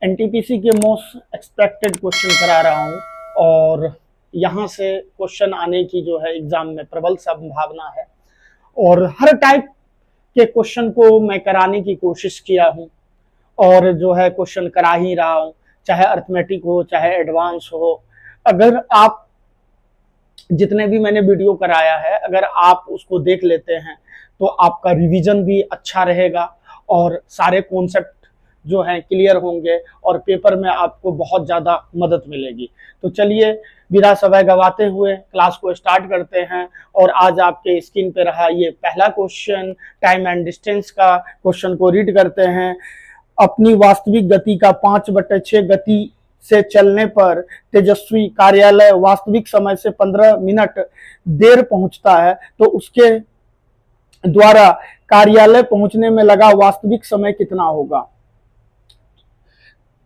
NTPC के most expected question करा रहा हूँ और यहाँ से क्वेश्चन आने की जो है एग्जाम में प्रबल संभावना है और हर टाइप के क्वेश्चन को मैं कराने की कोशिश किया हूँ और जो है क्वेश्चन करा ही रहा हूँ, चाहे अर्थमेटिक हो चाहे एडवांस हो। अगर आप जितने भी मैंने वीडियो कराया है अगर आप उसको देख लेते हैं तो आपका रिवीजन भी अच्छा रहेगा और सारे कॉन्सेप्ट जो हैं क्लियर होंगे और पेपर में आपको बहुत ज़्यादा मदद मिलेगी। तो चलिए बिना समय गवाते हुए क्लास को स्टार्ट करते हैं और आज आपके स्क्रीन पे रहा ये पहला क्वेश्चन, टाइम एंड डिस्टेंस का क्वेश्चन को रीड करते हैं। अपनी वास्तविक गति का 5/6 गति से चलने पर तेजस्वी कार्यालय वास्तविक समय से 15 मिनट देर पहुंचता है तो उसके द्वारा कार्यालय पहुंचने में लगा वास्तविक समय कितना होगा।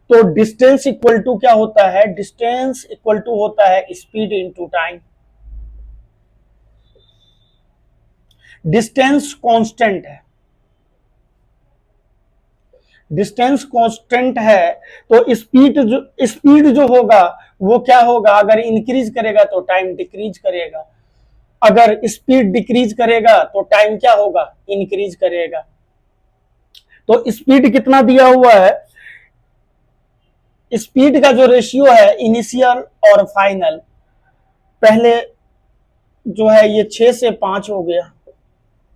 तो डिस्टेंस इक्वल टू क्या होता है, डिस्टेंस इक्वल टू होता है speed into time. Distance constant है, डिस्टेंस कांस्टेंट है तो स्पीड जो होगा वो क्या होगा, अगर इंक्रीज करेगा तो टाइम डिक्रीज करेगा, अगर स्पीड डिक्रीज करेगा तो टाइम क्या होगा, इंक्रीज करेगा। तो स्पीड कितना दिया हुआ है, स्पीड का जो रेशियो है इनिशियल और फाइनल, पहले जो है ये 6 से 5 हो गया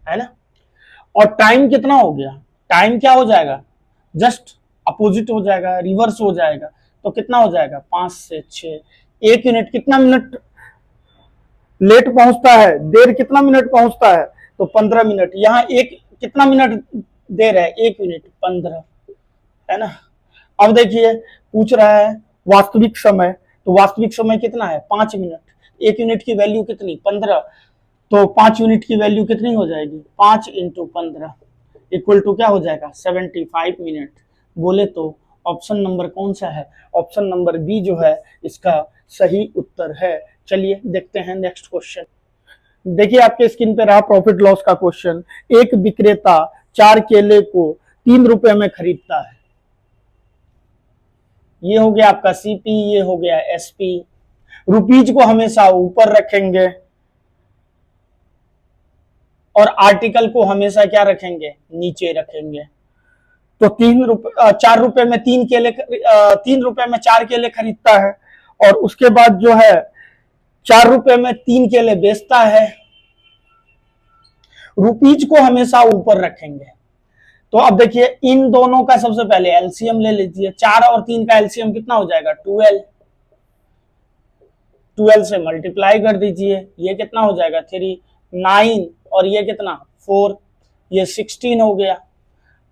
है ना, और टाइम कितना हो गया, टाइम क्या हो जाएगा, जस्ट अपोजिट हो जाएगा, रिवर्स हो जाएगा। तो कितना हो जाएगा 5 से 6। 1 यूनिट कितना मिनट लेट पहुंचता है, देर कितना मिनट पहुंचता है, तो 15 मिनट। यहाँ एक कितना मिनट देर है, 1 यूनिट 15 है ना। अब देखिए पूछ रहा है वास्तविक समय, तो वास्तविक समय कितना है 5 मिनट। 1 यूनिट की वैल्यू कितनी 15, तो 5 यूनिट की वैल्यू कितनी हो जाएगी 5 × 15 इक्वल टू क्या हो जाएगा 75 मिनट। बोले तो ऑप्शन नंबर कौन सा है, ऑप्शन नंबर बी जो है इसका सही उत्तर है। चलिए देखते हैं नेक्स्ट क्वेश्चन। देखिए आपके स्क्रीन पे रहा प्रॉफिट लॉस का क्वेश्चन। एक विक्रेता 4 केले को 3 रुपए में खरीदता है, ये हो गया आपका सीपी, ये हो गया एसपी। रुपीज को हमेशा ऊपर रखेंगे और आर्टिकल को हमेशा क्या रखेंगे, नीचे रखेंगे। तो 4 रुपए में 3 रुपए में 4 केले खरीदता है और उसके बाद जो है 4 रुपए में 3 केले बेचता है। रुपीज को हमेशा ऊपर रखेंगे। तो अब देखिए इन दोनों का सबसे पहले एलसीएम ले लीजिए। 4 और 3 का एलसीएम कितना हो जाएगा 12। 12 से मल्टीप्लाई कर दीजिए, ये कितना हो जाएगा 3, 9 और ये कितना 4, ये 16 हो गया।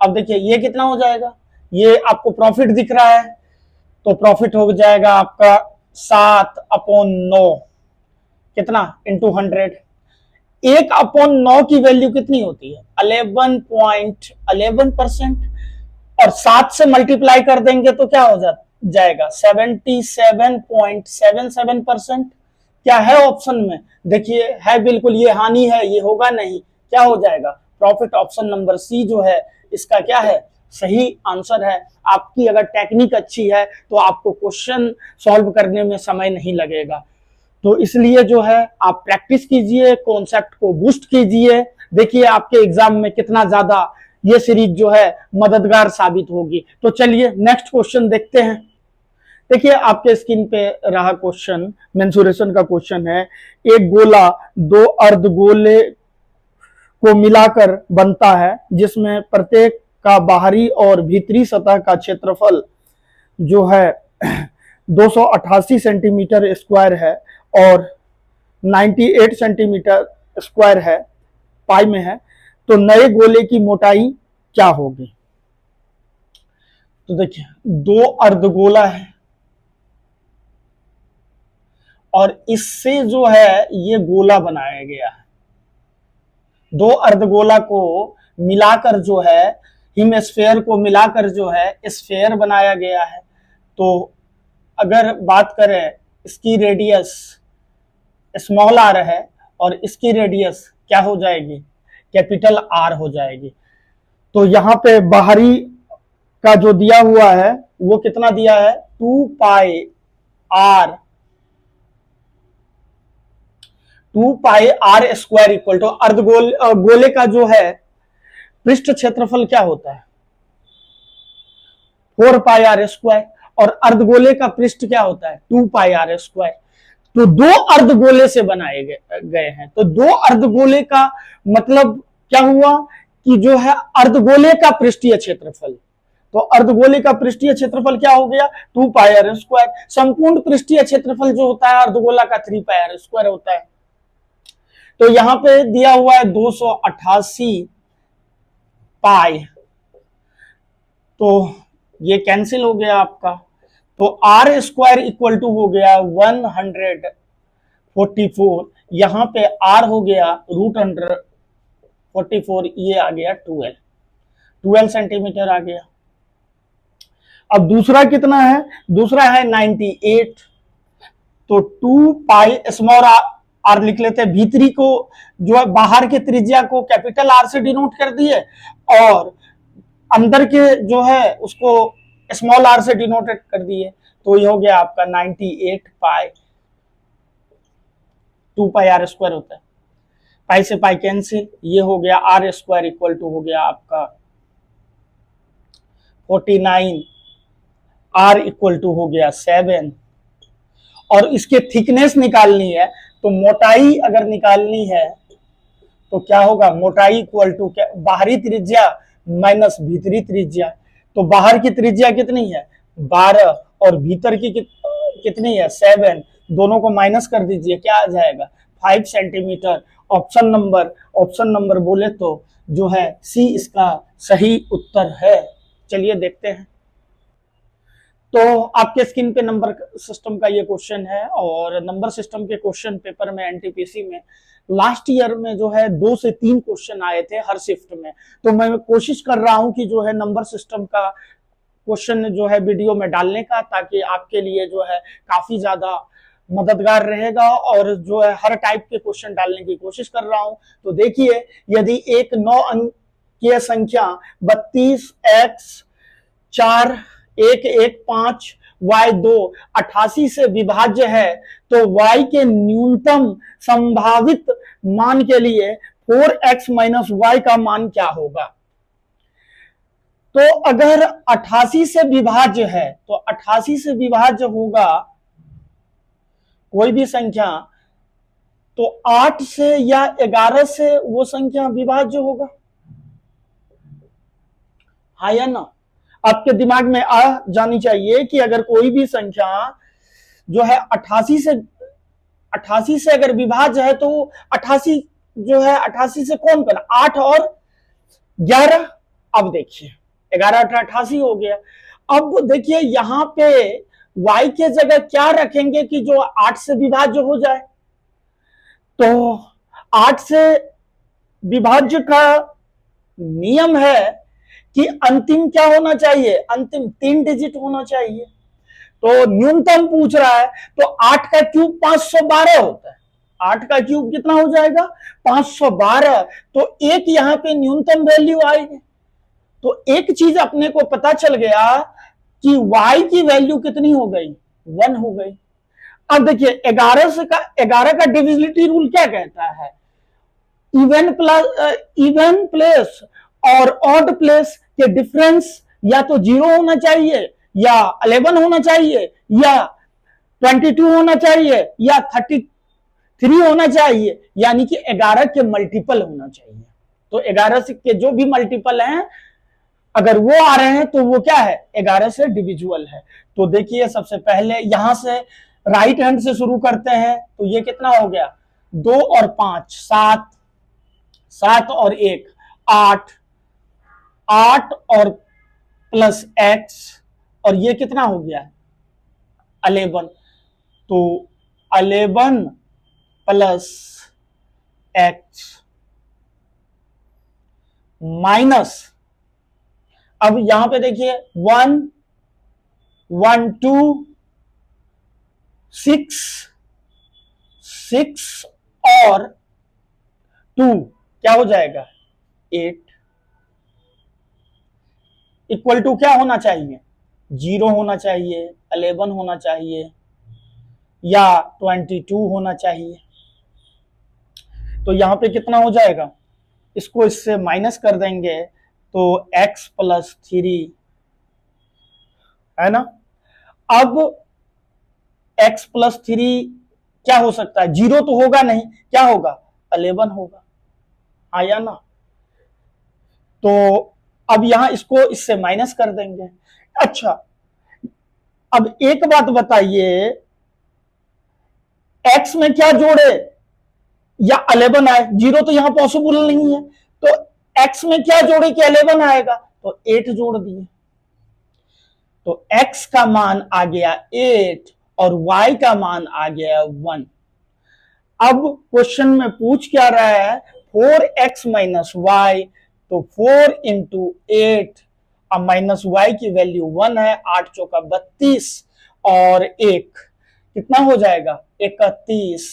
अब देखिए ये कितना हो जाएगा, ये आपको प्रॉफिट दिख रहा है तो प्रॉफिट हो जाएगा आपका 7/9 कितना इंटू 100। 1/9 की वैल्यू कितनी होती है 11.11% और 7 से मल्टीप्लाई कर देंगे तो क्या हो जाएगा 77.77%। क्या है ऑप्शन में, देखिए है बिल्कुल, ये हानि है, ये होगा नहीं, क्या हो जाएगा प्रॉफिट। ऑप्शन नंबर सी जो है इसका क्या है सही आंसर है। आपकी अगर टेक्निक अच्छी है तो आपको क्वेश्चन सॉल्व करने में समय नहीं लगेगा। तो इसलिए जो है आप प्रैक्टिस कीजिए, कॉन्सेप्ट को बूस्ट कीजिए। देखिए आपके एग्जाम में कितना ज्यादा ये सीरीज जो है मददगार साबित होगी। तो चलिए नेक्स्ट क्वेश्चन देखते हैं। देखिए आपके स्क्रीन पे रहा क्वेश्चन, मेंसुरेशन का क्वेश्चन है। एक गोला 2 अर्धगोले को मिलाकर बनता है जिसमें प्रत्येक का बाहरी और भीतरी सतह का क्षेत्रफल जो है 288 सेंटीमीटर स्क्वायर है और 98 सेंटीमीटर स्क्वायर है, पाई में है। तो नए गोले की मोटाई क्या होगी। तो देखिए 2 अर्धगोला है और इससे जो है ये गोला बनाया गया है। 2 अर्धगोला को मिलाकर जो है हिमस्फेयर को मिलाकर जो है स्फेयर बनाया गया है। तो अगर बात करें इसकी रेडियस स्मॉल आर है और इसकी रेडियस क्या हो जाएगी कैपिटल आर हो जाएगी। तो यहाँ पे बाहरी का जो दिया हुआ है वो कितना दिया है, 2 पाई आर स्क्वायर इक्वल टू अर्धगोल गोले का जो है पृष्ठ क्षेत्रफल क्या होता है, 4 पाई आर स्क्वायर, और अर्धगोले का पृष्ठ क्या होता है, 2 पाई आर स्क्वायर। तो दो अर्धगोले से बनाए गए हैं, तो दो अर्धगोले का मतलब क्या हुआ कि जो है अर्धगोले का पृष्ठीय क्षेत्रफल, तो अर्धगोले का पृष्ठीय क्षेत्रफल क्या हो गया, 2 पाई आर स्क्वायर। संपूर्ण पृष्ठीय क्षेत्रफल जो होता है अर्धगोला का 3 पाई आर स्क्वायर होता है। तो यहां पे दिया हुआ है 288 पाई, तो ये कैंसिल हो गया आपका, तो आर स्क्वायर इक्वल टू हो गया 144, यहां पे आर हो गया √144, ये आ गया 12 सेंटीमीटर आ गया। अब दूसरा कितना है, दूसरा है 98, तो 2 पाई स्मॉल आर लिख लेते हैं, भीतरी को जो है बाहर के त्रिज्या को कैपिटल आर से डिनोट कर दिए और अंदर के जो है उसको स्मॉल आर से डिनोटेड कर दिए, तो ये हो गया आपका 98 पाई, 2 पाई आर स्क्वायर होता है, पाई से पाई कैंसिल, ये हो गया आर स्क्वायर इक्वल टू हो गया आपका 49, आर इक्वल टू हो गया 7, और इसके थिकनेस निकालनी है, तो मोटाई अगर निकालनी है तो क्या होगा, मोटाई इक्वल टू क्या, बाहरी त्रिज्या माइनस भीतरी त्रिज्या, तो बाहर की त्रिज्या कितनी है 12 और भीतर की कितनी है 7, दोनों को माइनस कर दीजिए, क्या आ जाएगा 5 सेंटीमीटर। ऑप्शन नंबर बोले तो जो है सी इसका सही उत्तर है। चलिए देखते हैं, तो आपके स्क्रीन पे नंबर सिस्टम का ये क्वेश्चन है, और नंबर सिस्टम के क्वेश्चन पेपर में एनटीपीसी में लास्ट ईयर में जो है 2 से 3 क्वेश्चन आए थे हर शिफ्ट में, तो मैं कोशिश कर रहा हूं कि जो है नंबर सिस्टम का क्वेश्चन जो है वीडियो में डालने का, ताकि आपके लिए जो है काफी ज्यादा मददगार रहेगा, और जो है हर टाइप के क्वेश्चन डालने की कोशिश कर रहा हूं। तो देखिए, यदि एक 9 अंकीय संख्या 32x4 115y2 88 से विभाज्य है, तो y के न्यूनतम संभावित मान के लिए 4x माइनस y का मान क्या होगा। तो अगर 88 से विभाज्य है, तो 88 से विभाज्य होगा कोई भी संख्या, तो 8 से या 11 से वो संख्या विभाज्य होगा, हाँ या ना। आपके दिमाग में आ जानी चाहिए कि अगर कोई भी संख्या जो है 88 से अगर विभाज्य है, तो 88 जो है 88 से कौन कर 8 और 11, अब देखिए 11 8 88 हो गया। अब देखिए यहां पे y के जगह क्या रखेंगे कि जो 8 से विभाज्य हो जाए, तो 8 से विभाज्य का नियम है कि अंतिम क्या होना चाहिए, अंतिम 3 डिजिट होना चाहिए, तो न्यूनतम पूछ रहा है, तो 8 का क्यूब 512 होता है, 8 का क्यूब कितना हो जाएगा 512, तो एक यहां पे न्यूनतम वैल्यू आएगी। तो एक चीज अपने को पता चल गया कि y की वैल्यू कितनी हो गई 1 हो गई। अब देखिए 11 का डिविजिबिलिटी रूल क्या कहता है, इवन प्लेस और ऑड प्लेस के डिफरेंस या तो 0 होना चाहिए, या 11 होना चाहिए, या 22 होना चाहिए, या 33 होना चाहिए, यानी कि 11 के मल्टीपल होना चाहिए। तो 11 के जो भी मल्टीपल हैं अगर वो आ रहे हैं तो वो क्या है 11 से डिविजुअल है। तो देखिए सबसे पहले यहां से राइट हैंड से शुरू करते हैं, तो ये कितना हो गया 2 और 5 7, 7 और 1 8, 8 और प्लस x, और ये कितना हो गया 11, तो 11 प्लस x माइनस, अब यहां पे देखिए 1 1 2 6 6 और 2 क्या हो जाएगा 8, इक्वल टू क्या होना चाहिए 0 होना चाहिए, 11 होना चाहिए, या 22 होना चाहिए। तो यहाँ पे कितना हो जाएगा, इसको इससे माइनस कर देंगे तो x+3 है ना। अब x+3 क्या हो सकता है, 0 तो होगा नहीं, क्या होगा, 11 होगा, आया ना। तो अब यहां इसको इससे माइनस कर देंगे। अच्छा, अब एक बात बताइए, x में क्या जोड़े या 11 आए, 0 तो यहां पॉसिबल नहीं है, तो x में क्या जोड़े कि 11 आएगा, तो 8 जोड़ दिए, तो x का मान आ गया 8 और y का मान आ गया 1। अब क्वेश्चन में पूछ क्या रहा है, 4x माइनस वाई, तो 4 इंटू 8, अब माइनस वाई की वैल्यू 1 है, 8 चौका 32 और 1 कितना हो जाएगा, 31।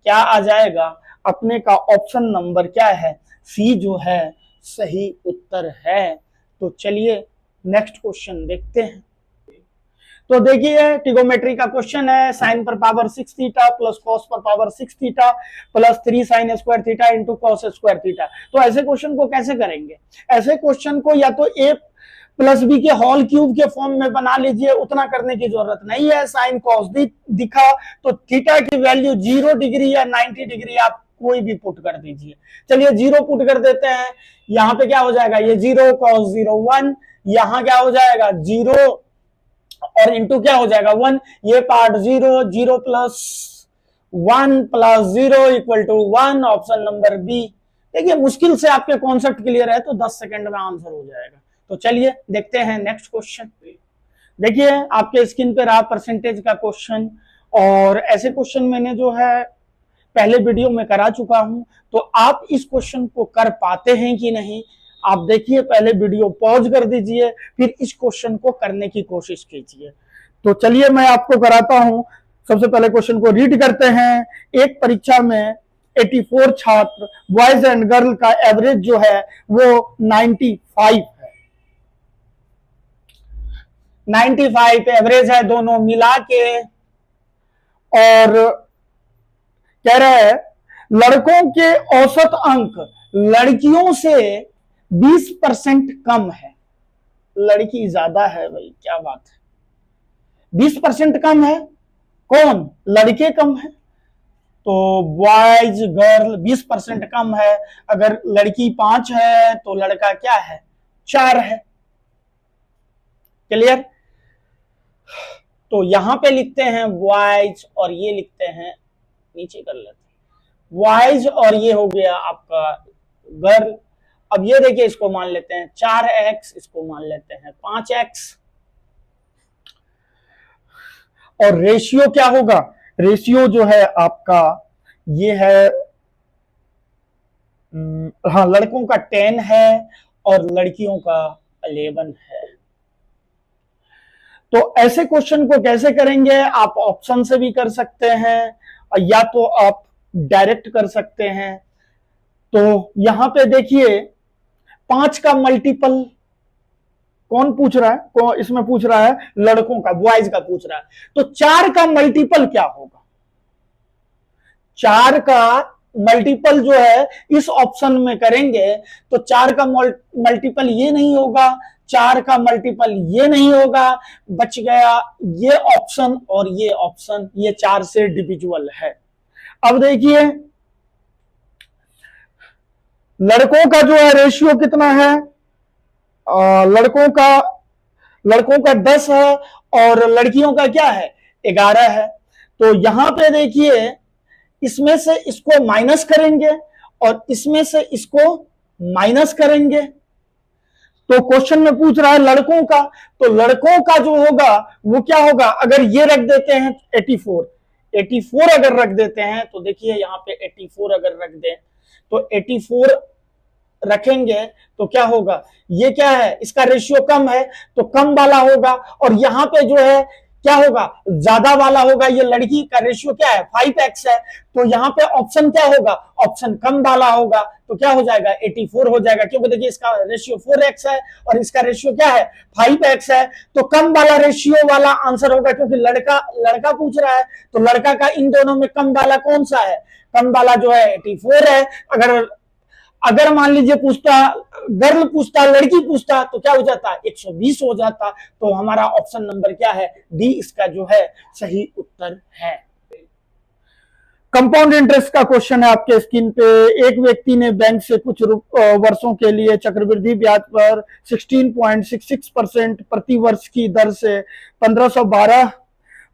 क्या आ जाएगा, अपने का ऑप्शन नंबर क्या है, सी जो है सही उत्तर है। तो चलिए नेक्स्ट क्वेश्चन देखते हैं। तो देखिए ट्रिगोमेट्री का क्वेश्चन है, साइन पर पावर 6 थीटा प्लस कॉस पर power 6 theta plus 3 sine square theta into cos square theta. तो ऐसे क्वेश्चन को कैसे करेंगे, ऐसे क्वेश्चन को या तो ए प्लस बी के होल क्यूब के फॉर्म में बना लीजिए, उतना करने की जरूरत नहीं है। साइन कॉस दिखा तो थीटा की वैल्यू 0 डिग्री या 90 डिग्री आप कोई भी पुट कर दीजिए। चलिए 0 पुट कर देते हैं, यहां पे क्या हो जाएगा, ये 0 कॉस 0 1, यहां क्या हो जाएगा 0 और इंटू क्या हो जाएगा 1, ये part 0, 0 plus 1 plus 0 equal to 1, option number B. देखिए मुश्किल से आपके कॉन्सेप्ट क्लियर है तो 10 सेकंड में आंसर हो जाएगा। तो चलिए देखते हैं नेक्स्ट क्वेश्चन। देखिए आपके स्क्रीन पे रहा परसेंटेज का क्वेश्चन, और ऐसे क्वेश्चन मैंने जो है पहले वीडियो में करा चुका हूं, तो आप इस क्वेश्चन को कर पाते हैं कि नहीं, आप देखिए, पहले वीडियो पॉज कर दीजिए, फिर इस क्वेश्चन को करने की कोशिश कीजिए। तो चलिए मैं आपको कराता हूं। सबसे पहले क्वेश्चन को रीड करते हैं। एक परीक्षा में 84 छात्र बॉयज एंड गर्ल का एवरेज जो है वो 95 है, 95 एवरेज है दोनों मिला के, और कह रहा है लड़कों के औसत अंक लड़कियों से 20% कम है। लड़की ज्यादा है भाई, क्या बात है, 20% कम है, कौन, लड़के कम है, तो बॉयज गर्ल 20% कम है। अगर लड़की 5 है तो लड़का क्या है, 4 है। क्लियर। तो यहां पे लिखते हैं बॉयज और ये लिखते हैं, नीचे कर लेते हैं बॉयज, और ये हो गया आपका गर्ल। अब ये देखिए, इसको मान लेते हैं 4x, इसको मान लेते हैं 5x, और रेशियो क्या होगा, रेशियो जो है आपका ये है, हाँ लड़कों का 10 है और लड़कियों का 11 है। तो ऐसे क्वेश्चन को कैसे करेंगे, आप ऑप्शन से भी कर सकते हैं या तो आप डायरेक्ट कर सकते हैं। तो यहां पे देखिए 5 का मल्टीपल कौन पूछ रहा है, कौन इसमें पूछ रहा है, लड़कों का, बॉयज का पूछ रहा है, तो 4 का मल्टीपल क्या होगा, 4 का मल्टीपल जो है इस ऑप्शन में करेंगे तो 4 का मल्टीपल ये नहीं होगा, 4 का मल्टीपल ये नहीं होगा, बच गया ये ऑप्शन और ये ऑप्शन, ये 4 से डिविजुअल है। अब देखिए लड़कों का जो है रेशियो कितना है, लड़कों का 10 है और लड़कियों का क्या है 11 है। तो यहां पे देखिए इसमें से इसको माइनस करेंगे और इसमें से इसको माइनस करेंगे। तो क्वेश्चन में पूछ रहा है लड़कों का, तो लड़कों का जो होगा वो क्या होगा, अगर ये रख देते हैं 84 अगर रख देते हैं, तो देखिए यहां पे 84 अगर रख दें तो 84 रखेंगे तो क्या होगा, ये क्या है, इसका रेशियो कम है तो कम वाला होगा, और यहां पे जो है क्या होगा, ज्यादा वाला होगा, ये लड़की का रेशियो क्या है 5x है, तो यहाँ पे ऑप्शन क्या होगा, ऑप्शन कम वाला होगा, तो क्या हो जाएगा 84 हो जाएगा, क्योंकि देखिए इसका रेशियो 4x है और इसका रेशियो क्या है 5x है, तो कम वाला रेशियो वाला आंसर होगा, क्योंकि लड़का लड़का पूछ रहा है, तो लड़का का इन दोनों में कम वाला कौन सा है, कम वाला जो है 84 है। अगर अगर मान लीजिए पूछता गर्ल पूछता, लड़की पूछता, तो क्या हो जाता 120 हो जाता, तो हमारा ऑप्शन नंबर क्या है, डी इसका जो है सही उत्तर है। कंपाउंड इंटरेस्ट का क्वेश्चन है आपके स्क्रीन पे। एक व्यक्ति ने बैंक से कुछ वर्षों के लिए चक्रवृद्धि ब्याज पर 16.66% प्रति वर्ष की दर से 1512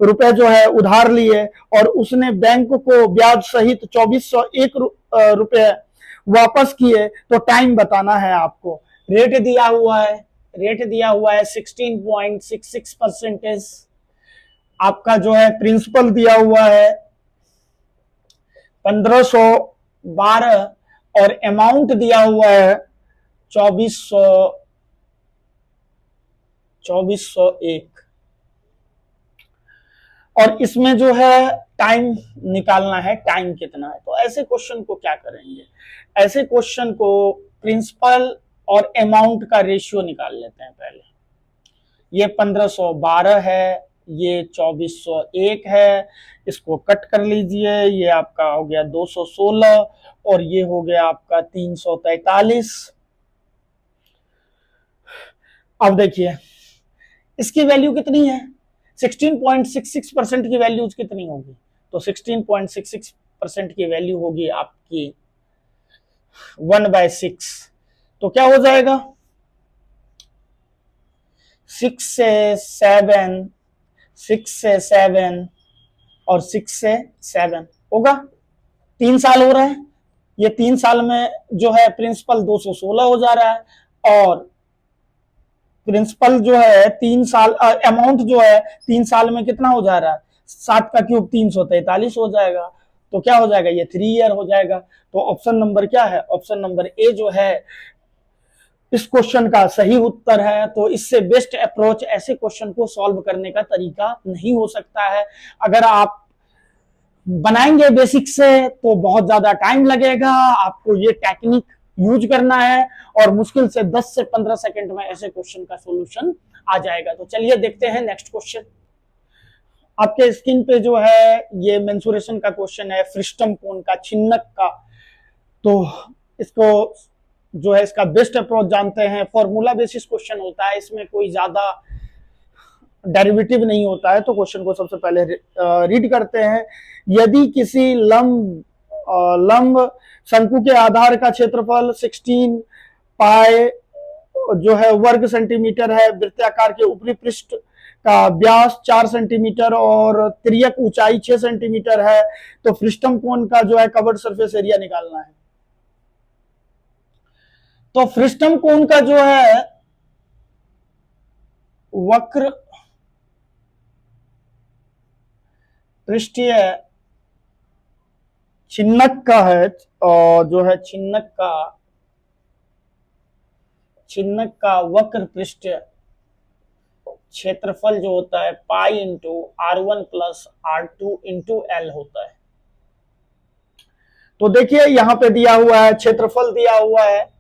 रुपए जो है उधार लिए, और उसने बैंक को ब्याज सहित 2401 रुपए वापस किए, तो टाइम बताना है आपको। रेट दिया हुआ है, रेट दिया हुआ है 16.66%, आपका जो है प्रिंसिपल दिया हुआ है 1512 और अमाउंट दिया हुआ है 2401, और इसमें जो है टाइम निकालना है, टाइम कितना है। तो ऐसे क्वेश्चन को क्या करेंगे, ऐसे क्वेश्चन को प्रिंसिपल और अमाउंट का रेशियो निकाल लेते हैं पहले। ये 1512 है, ये 2401 है, इसको कट कर लीजिए, ये आपका हो गया 216 और ये हो गया आपका 343। अब देखिए इसकी वैल्यू कितनी है, 16.66% की वैल्यूज कितनी होगी, तो 16.66% की वैल्यू होगी आपकी 1/6, तो क्या हो जाएगा 6 से 7 और 6 से 7 होगा, 3 साल हो रहे हैं, ये 3 साल में जो है प्रिंसिपल 216 हो जा रहा है, और प्रिंसिपल जो है 3 साल, अमाउंट जो है 3 साल में कितना हो जा रहा है, 7 का क्यूब 343 हो जाएगा, तो क्या हो जाएगा ये 3 ईयर हो जाएगा। तो ऑप्शन नंबर क्या है, ऑप्शन नंबर ए जो है इस क्वेश्चन का सही उत्तर है। तो इससे बेस्ट अप्रोच ऐसे क्वेश्चन को सॉल्व करने का तरीका नहीं हो सकता है। अगर आप बनाएंगे बेसिक से तो बहुत ज्यादा टाइम लगेगा, आपको ये टेक्निक यूज करना है, और मुश्किल से 10 से 15 सेकंड में ऐसे क्वेश्चन का सॉल्यूशन आ जाएगा। तो चलिए देखते हैं नेक्स्ट क्वेश्चन। आपके स्क्रीन पे जो है ये मेंसुरेशन का क्वेश्चन है, फ्रिस्टम कोण का, छिन्नक का। तो इसको जो है इसका बेस्ट अप्रोच जानते हैं, फॉर्मूला बेसिस क्वेश्चन होता है, इसमें कोई ज्यादा डेरिवेटिव नहीं होता है। तो क्वेश्चन को सबसे पहले रीड करते हैं। यदि किसी लंब शंकु के आधार का क्षेत्रफल 16 पाई जो है वर्ग सेंटीमीटर है, वृत्ताकार के ऊपरी पृष्ठ का व्यास 4 सेंटीमीटर और तिर्यक ऊंचाई 6 सेंटीमीटर है, तो फ्रिस्टम कोण का जो है कवर्ड सरफेस एरिया निकालना है। तो फ्रिस्टम कोण का जो है वक्र पृष्ठीय छिन्नक का है, और जो है छिन्नक का वक्र पृष्ठ क्षेत्रफल जो होता है pi into R1 plus R2 into L होता है। तो देखिए यहां पे दिया हुआ है, क्षेत्रफल दिया हुआ है,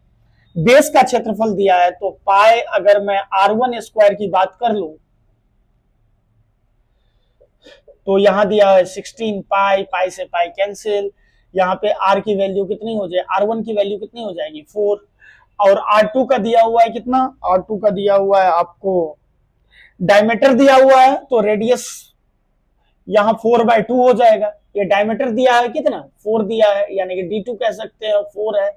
बेस का क्षेत्रफल दिया है, तो पाई अगर मैं R1 स्क्वायर की बात कर लूं तो यहां दिया है 16 पाई, पाई से पाई कैंसिल, यहाँ पे R की वैल्यू कितनी हो जाए, R1 की वैल्यू कितनी हो जाएगी 4, और R2 का दिया हुआ है कितना, R2 का दिया हुआ है आपको डायमीटर दिया हुआ है, तो रेडियस यहाँ 4/2 हो जाएगा। ये डायमीटर दिया है कितना 4 दिया है, यानी कि D2 कह सकते हैं, 4 है,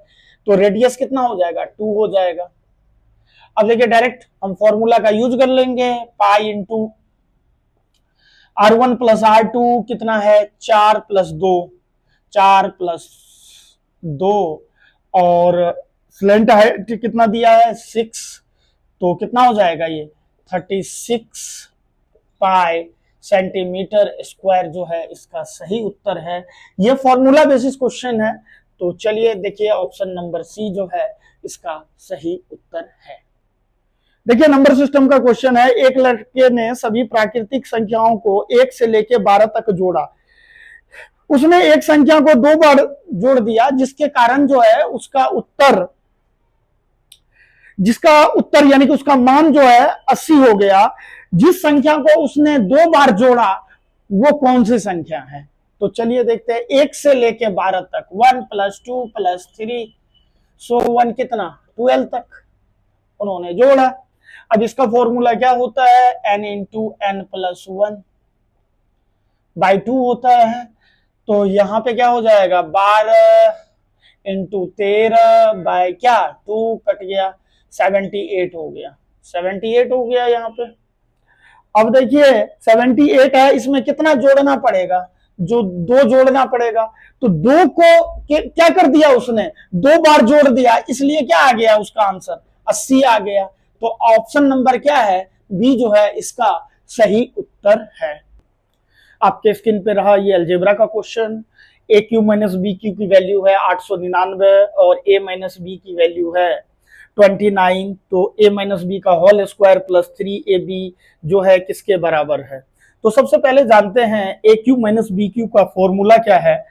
तो रेडियस कितना हो जाएगा 2 हो जाएगा। अब देखिए डायरेक्ट हम फॉर्मूला का यूज कर लेंगे, pi into R1 plus R2 कितना है 4 प्लस 2, 4 प्लस 2, और स्लेंट हाइट कितना दिया है 6, तो कितना हो जाएगा ये 36 पाई सेंटीमीटर स्क्वायर जो है इसका सही उत्तर है। ये फॉर्मूला बेसिस क्वेश्चन है। तो चलिए देखिए ऑप्शन नंबर सी जो है इसका सही उत्तर है। देखिए नंबर सिस्टम का क्वेश्चन है, एक लड़के ने सभी प्राकृतिक संख्याओं को 1 से लेकर 12 तक जोड़ा। उसने एक संख्या को 2 बार जोड़ दिया, जिसके कारण जो है जिसका उत्तर यानी कि उसका मान जो है 80 हो गया। जिस संख्या को उसने 2 बार जोड़ा वो कौन सी संख्या है? तो चलिए देखते हैं, 1 से लेके 12 तक, 1 + 2 + 3, सो 1 कितना 12 तक उन्होंने जोड़ा। अब इसका फॉर्मूला क्या होता है? n × n + 1/2 होता है। तो यहां पे क्या हो जाएगा? 12 × 13 बाय क्या 2 कट गया, 78 हो गया। 78 हो गया यहाँ पे। अब देखिए 78 है, इसमें कितना जोड़ना पड़ेगा? जो 2 जोड़ना पड़ेगा। तो 2 को क्या कर दिया उसने? 2 बार जोड़ दिया, इसलिए क्या आ गया उसका आंसर? 80 आ गया। तो ऑप्शन नंबर क्या है? बी जो है इसका सही उत्तर है। आपके स्क्रीन पे रहा ये अलजेब्रा का क्वेश्चन। ए क्यू माइनस बी क्यू की वैल्यू है 899 और ए माइनस बी की वैल्यू है 29। तो ए माइनस बी का होल स्क्वायर प्लस 3ab जो है किसके बराबर है? तो सबसे पहले जानते हैं a cube minus b cube का फॉर्मूला क्या है।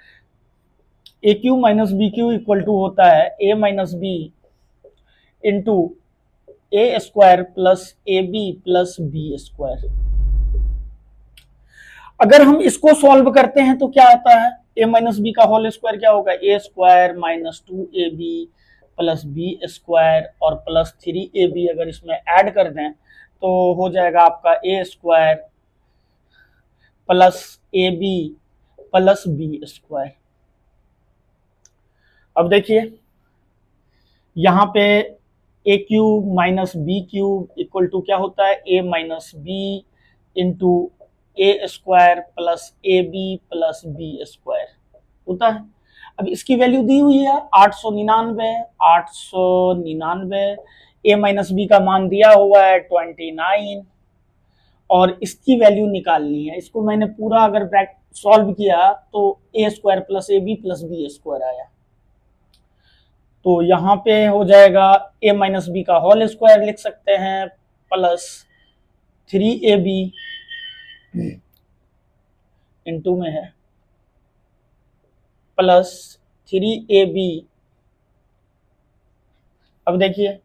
A cube minus b cube equal to होता है a minus b into a square plus a b plus b square. अगर हम इसको सॉल्व करते हैं तो क्या आता है? ए माइनस बी का होल स्क्वायर क्या होगा? A square minus 2ab plus b square और प्लस 3ab अगर इसमें ऐड कर दें तो हो जाएगा आपका a square plus a b plus b square. अब देखिए यहां पे a cube minus b cube equal to क्या होता है? A minus b into a square plus a b plus b square होता है। अब इसकी वैल्यू दी हुई है 899। ए माइनस बी का मान दिया हुआ है 29 और इसकी वैल्यू निकालनी है। इसको मैंने पूरा अगर ब्रैकेट सॉल्व किया तो a square plus a b plus b square आया। तो यहाँ पे हो जाएगा ए माइनस बी का होल स्क्वायर लिख सकते हैं प्लस 3ab इंटू में है प्लस 3ab। अब देखिए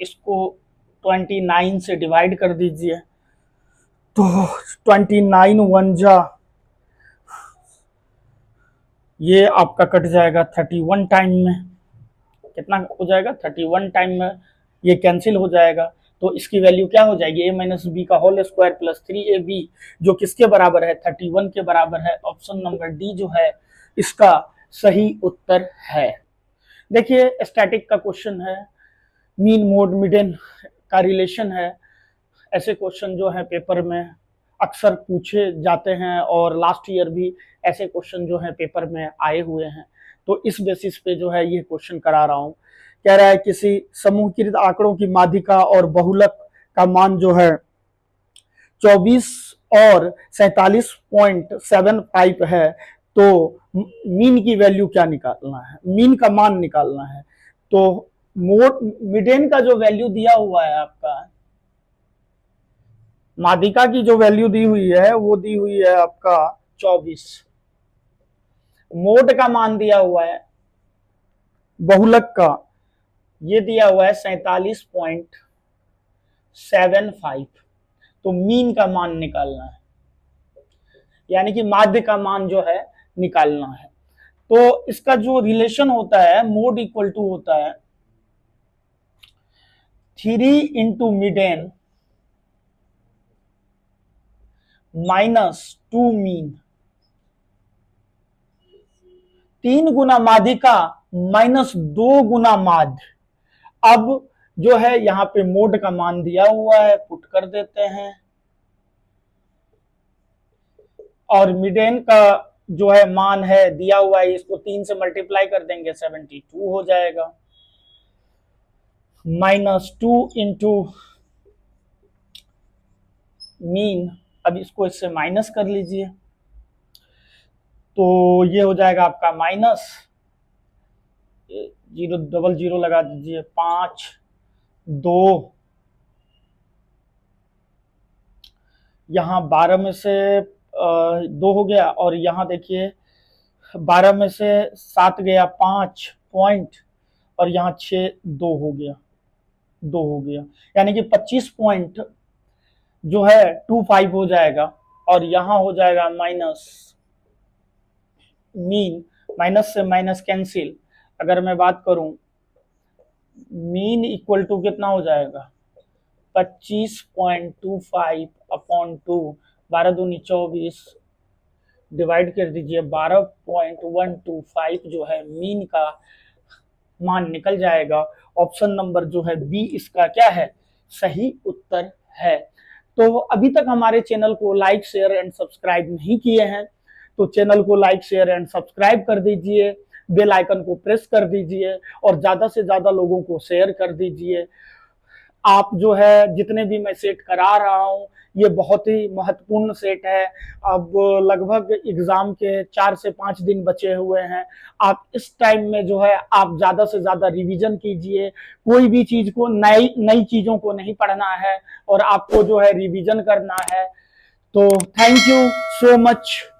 इसको 29 से डिवाइड कर दीजिए तो 29 1 जा ये आपका कट जाएगा 31 टाइम में। कितना हो जाएगा? 31 टाइम में ये कैंसिल हो जाएगा। तो इसकी वैल्यू क्या हो जाएगी? ए माइनस बी का होल स्क्वायर प्लस 3ab जो किसके बराबर है? 31 के बराबर है। ऑप्शन नंबर डी जो है इसका सही उत्तर है। देखिए स्टैटिक का क्वेश्चन है, मीन मोड मिडेन का रिलेशन है। ऐसे क्वेश्चन जो है पेपर में अक्सर पूछे जाते हैं और लास्ट ईयर भी ऐसे क्वेश्चन जो है पेपर में आए हुए हैं। तो इस बेसिस पे जो है ये क्वेश्चन करा रहा हूँ। कह रहा है किसी समूहकृत आंकड़ों की माध्यिका और बहुलक का मान जो है 24 और 47.75 है, तो मीन की वैल्यू क्या निकालना है? मीन का मान निकालना है। तो मोड मिडेन का जो वैल्यू दिया हुआ है आपका, माध्यिका की जो वैल्यू दी हुई है वो दी हुई है आपका 24। मोड का मान दिया हुआ है, बहुलक का ये दिया हुआ है 47.75। तो मीन का मान निकालना है, यानी कि माध्य का मान जो है निकालना है। तो इसका जो रिलेशन होता है मोड इक्वल टू होता है 3 इंटू मिडेन माइनस 2 मीन। 3 गुना माध्यिका माइनस 2 गुना माध्य। अब जो है यहाँ पे मोड का मान दिया हुआ है, पुट कर देते हैं और मिडेन का जो है मान है दिया हुआ है, इसको 3 से मल्टीप्लाई कर देंगे 72 हो जाएगा। -2 इंटू मीन, अब इसको इससे माइनस कर लीजिए तो ये हो जाएगा आपका माइनस 0 डबल 0 लगा दीजिए 5 2, यहाँ 12 में से 2 हो गया, और यहाँ देखिए 12 में से 7 गया 5 पॉइंट, और यहाँ 6 2 हो गया, यानी कि 25 पॉइंट जो है 25 हो जाएगा, और यहाँ हो जाएगा माइनस मीन, माइनस से माइनस कैंसिल। अगर मैं बात करूं, मीन इक्वल टू कितना हो जाएगा, 25.25 अपॉन 2, 12 दूनी 24, डिवाइड कर दीजिए, 12.125 जो है मीन का मान निकल जाएगा। ऑप्शन नंबर जो है बी इसका क्या है, सही उत्तर है। तो अभी तक हमारे चैनल को लाइक शेयर एंड सब्सक्राइब नहीं किए हैं तो चैनल को लाइक शेयर एंड सब्सक्राइब कर दीजिए, बेल आइकन को प्रेस कर दीजिए, और ज्यादा से ज्यादा लोगों को शेयर कर दीजिए। आप जो है जितने भी मैं सेट करा रहा हूँ ये बहुत ही महत्वपूर्ण सेट है। अब लगभग एग्जाम के 4 से 5 दिन बचे हुए हैं। आप इस टाइम में जो है आप ज्यादा से ज्यादा रिवीजन कीजिए। कोई भी चीज को नई नई चीजों को नहीं पढ़ना है, और आपको जो है रिवीजन करना है। तो थैंक यू सो मच।